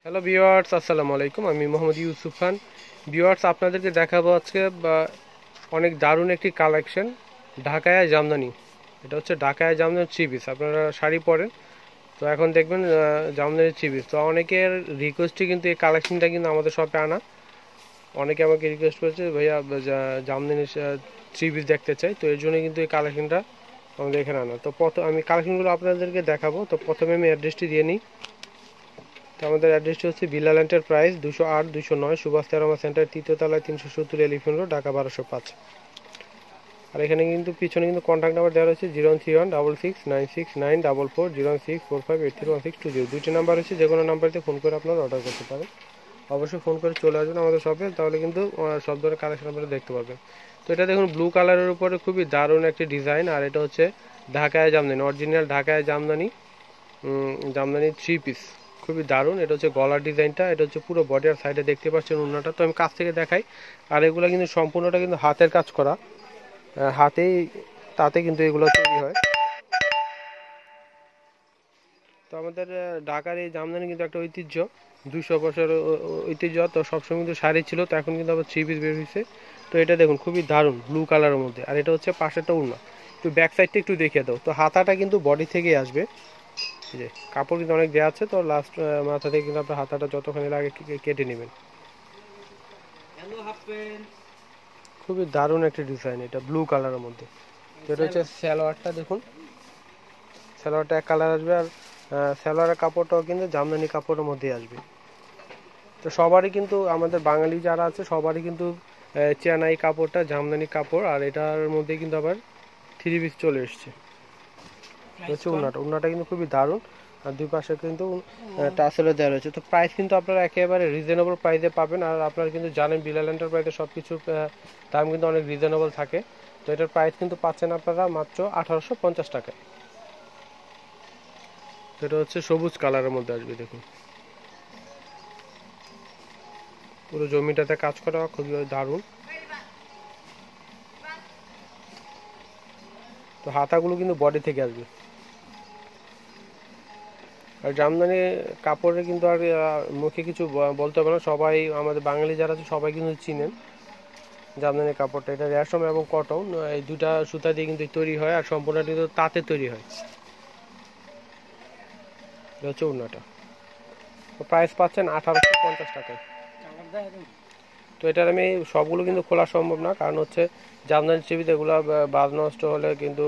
Hello viewers, আসসালামু আলাইকুম। আমি মোহাম্মদ ইউসুফ খান। ভিউয়ার্স, আপনাদেরকে দেখাবো আজকে অনেক দারুণ একটি কালেকশন, ঢাকায়া জামদানি। এটা হচ্ছে ঢাকায়া জামদানি থ্রি পিস। আপনারা শাড়ি পরেন, তো এখন দেখবেন জামদানি থ্রি পিস। তো অনেকের রিকোয়েস্টে কিন্তু এই কালেকশনটা কিন্তু আমাদের শপে আনা। অনেকে আমাকে রিকোয়েস্ট করেছে, ভাইয়া জামদানি থ্রি পিস দেখতে চাই, তো এর জন্য কিন্তু এই কালেকশনটা আমাদের এখানে আনা। তো আমি কালেকশনগুলো আপনাদেরকে দেখাবো। তো প্রথমে আমি অ্যাড্রেসটি দিয়ে নিই। তো আমাদের অ্যাড্রেসটি হচ্ছে বিল্লাল এন্টারপ্রাইজ, 208 209 সুভাষ তেরোমা সেন্টার, তৃতীয় তলায়, 370 এলিফেন্ট রোড, ঢাকা 1205। আর এখানে কিন্তু পিছনে কিন্তু কন্ট্যাক্ট নাম্বার দেওয়া রয়েছে 013166969440, 016458316202। দুইটি নাম্বার রয়েছে, যে কোনো নাম্বারতে ফোন করে আপনারা অর্ডার করতে পারেন। অবশ্যই ফোন করে চলে আসবেন আমাদের শপে, তাহলে কিন্তু সব ধরনের কালেকশন আপনারা দেখতে পাবেন। তো এটা দেখুন, ব্লু কালারের উপরে খুবই দারুণ একটি ডিজাইন। আর এটা হচ্ছে ঢাকায় জামদানি, অরিজিনাল ঢাকায় জামদানি, জামদানি থ্রি পিস, খুবই দারুণ। এটা হচ্ছে গলার ডিজাইনটা, এটা হচ্ছে পুরো বডি আর সাইডে দেখতে পাচ্ছেন ওড়নাটা। তো আমি কাছ থেকে দেখাই। আর এগুলো কিন্তু সম্পূর্ণটা কিন্তু হাতের কাজ করা, হাতেই তাতে কিন্তু এগুলো তৈরি হয়। তো আমাদের ঢাকার এই জামদানি কিন্তু একটা ঐতিহ্য, 200 বছর ঐতিহ্য। তো সবসময় কিন্তু শাড়ি ছিল, তো এখন কিন্তু আবার থ্রি পিস বের হয়েছে। তো এটা দেখুন, খুবই দারুণ ব্লু কালারের মধ্যে। আর এটা হচ্ছে পাশেরটা ওড়না। তো ব্যাক সাইডটা একটু দেখিয়ে দাও। তো হাতাটা কিন্তু বডি থেকেই আসবে, যে কাপড় কিন্তু অনেক দেওয়া আছে। তো লাস্ট মাথা থেকে কিন্তু আপনার হাতাটা যতখানি লাগে কেটে নেবেন। খুবই দারুণ একটা ডিজাইন, এটা ব্লু কালারের মধ্যে। তো এটা হচ্ছে সালোয়ারটা দেখুন, সালোয়ারটা এক কালার আসবে। আর সালোয়ারের কাপড়টাও কিন্তু জামদানি কাপড়ের মধ্যেই আসবে। তো সবারই কিন্তু, আমাদের বাঙালি যারা আছে সবারই কিন্তু চেনাই কাপড়টা জামদানি কাপড়। আর এটার মধ্যে কিন্তু আবার থ্রি পিস চলে এসছে। হচ্ছে উন্নাটা কিন্তু খুবই দারুণ। আর দুই পাশে কিন্তু টাসেলও দেওয়া রয়েছে। তো প্রাইস কিন্তু আপনারা একেবারে রিজনেবল প্রাইসে পাবেন। আর আপনারা কিন্তু জানেন বিল্লাল এন্টারপ্রাইজে সব কিছুর দাম কিন্তু অনেক রিজনেবল থাকে। তো এটার প্রাইস কিন্তু পাচ্ছেন আপনারা মাত্র 1850 টাকায়। তো এটা হচ্ছে সবুজ কালারের মধ্যে আসবে, দেখুন পুরো জমিটাতে কাজ করা, খুবই দারুণ। তো হাতাগুলো কিন্তু বডি থেকে আসবে। আর জামদানি কাপড়ে কিন্তু আর মুখে কিছু বলতে হবে না, সবাই আমাদের বাঙালি যারা আছে সবাই কিন্তু চিনেন জামদানি কাপড়টা। এটা রেশম এবং কটন, এই দুটা সুতা দিয়ে কিন্তু তৈরি হয়। আর সম্পূর্ণ কিন্তু তাঁতে তৈরি হয়। এটা হচ্ছে ওড়নাটা। তো প্রাইস পাচ্ছেন 1850 টাকায়। তো এটার আমি সবগুলো কিন্তু খোলা সম্ভব না, কারণ হচ্ছে জামদানি চিবিতে এগুলো বাজ নষ্ট হলে কিন্তু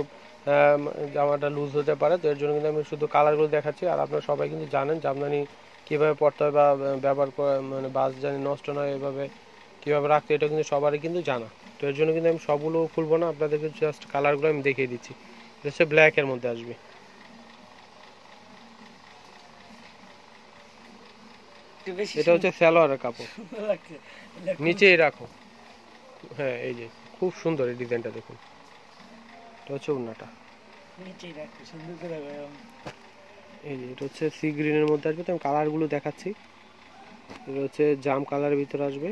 জামাটা লুজ হতে পারে। তো এর জন্য কিন্তু আমি শুধু কালারগুলো দেখাচ্ছি। আর আপনারা সবাই কিন্তু জানেন জামদানি কীভাবে পরতে হয় বা ব্যবহার করে, মানে বাজ জানি নষ্ট নয় এভাবে কীভাবে রাখতে, এটা কিন্তু সবারই কিন্তু জানা। তো এর জন্য কিন্তু আমি সবগুলো খুলবো না, আপনাদেরকে জাস্ট কালারগুলো আমি দেখিয়ে দিচ্ছি। এটা হচ্ছে ব্ল্যাকের মধ্যে আসবে। এটা হচ্ছে সালোয়ারের কাপড়, নিচেই রাখো। হ্যাঁ, এই যে খুব সুন্দর এই ডিজাইনটা দেখুন। এটা হচ্ছে ওড়নাটা, এই যে এটা হচ্ছে সি গ্রিনের মধ্যে আসবে। তো আমি কালারগুলো দেখাচ্ছি। এটা হচ্ছে জাম কালারের ভিতরে আসবে।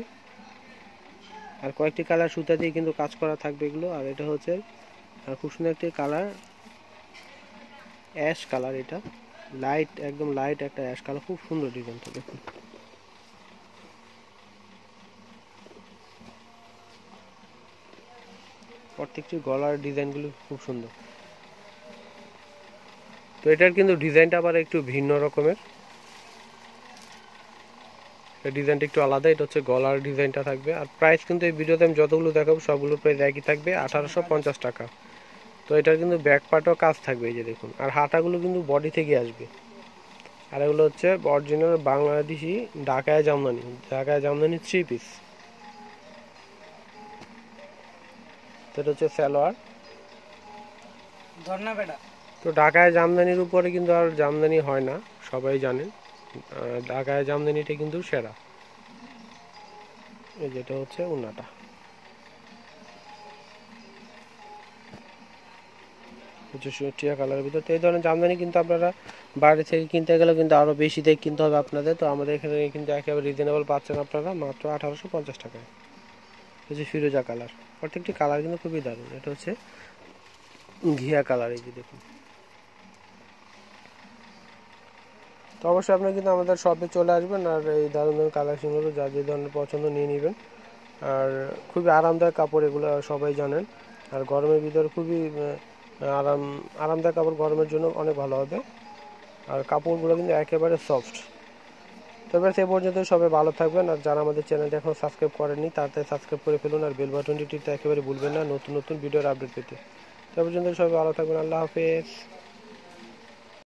আর কয়েকটি কালার সুতা দিয়ে কিন্তু কাজ করা থাকবে এগুলো। আর এটা হচ্ছে আর খুব সুন্দর একটি কালার, অ্যাশ কালার। এটা লাইট, একদম লাইট একটা অ্যাশ কালার, খুব সুন্দর ডিজাইনটা দেখুন। প্রত্যেকটি গলার ডিজাইনগুলো খুব সুন্দর। তো এটার কিন্তু ডিজাইনটা আবার একটু ভিন্ন রকমের, ডিজাইনটা একটু আলাদা। এটা হচ্ছে গলার ডিজাইনটা থাকবে। আর প্রাইস কিন্তু এই ভিডিওতে আমি যতগুলো দেখাবো সবগুলো প্রাইস একই থাকবে, 1850 টাকা। তো এটার কিন্তু ব্যাক পার্টও কাজ থাকবে, এই যে দেখুন। আর হাতাগুলো কিন্তু বডি থেকে আসবে। আর এগুলো হচ্ছে অরিজিনাল বাংলাদেশি ঢাকায় জামদানি, ঢাকায় জামদানি থ্রি পিস। তো এটা হচ্ছে সালোয়ার। তো ঢাকায় জামদানির উপরে কিন্তু আর জামদানি হয় না, সবাই জানেন। ঢাকায় জামদানিটা কিন্তু সেরা। এই যেটা হচ্ছে ওড়নাটা, টিয়া কালারের ভিতর। তো এই ধরনের জামদানি কিন্তু আপনারা বাইরে থেকে কিনতে গেলে কিন্তু আরও বেশি দিয়ে কিনতে হবে আপনাদের। তো আমাদের এখানে কিন্তু একেবারে রিজনেবল পাচ্ছেন আপনারা মাত্র 1850 টাকায়। হচ্ছে ফিরোজা কালার, প্রত্যেকটি কালার কিন্তু খুবই দারুণ। এটা হচ্ছে ঘিয়া কালার, এই যে দেখুন। তো তো অবশ্যই আপনারা কিন্তু আমাদের শপে চলে আসবেন আর এই দারুণ দারুণ কালেকশনগুলো যা যে ধরনের পছন্দ নিয়ে নেবেন। আর খুবই আরামদায়ক কাপড়, এগুলো সবাই জানেন। আর গরমের ভিতরে খুবই আরামদায়ক কাপড়, গরমের জন্য অনেক ভালো হবে। আর কাপড়গুলো কিন্তু একেবারে সফট। তবে সে পর্যন্ত সবাই ভালো থাকবেন। আর যারা আমাদের চ্যানেলটি এখন সাবস্ক্রাইব করেননি তাড়াতাড়ি সাবস্ক্রাইব করে ফেলুন, আর বেল বাটনটি টিপতে একেবারে ভুলবেন না নতুন নতুন ভিডিওর আপডেট পেতে। সে পর্যন্ত সবাই ভালো থাকবেন। আল্লাহ হাফেজ।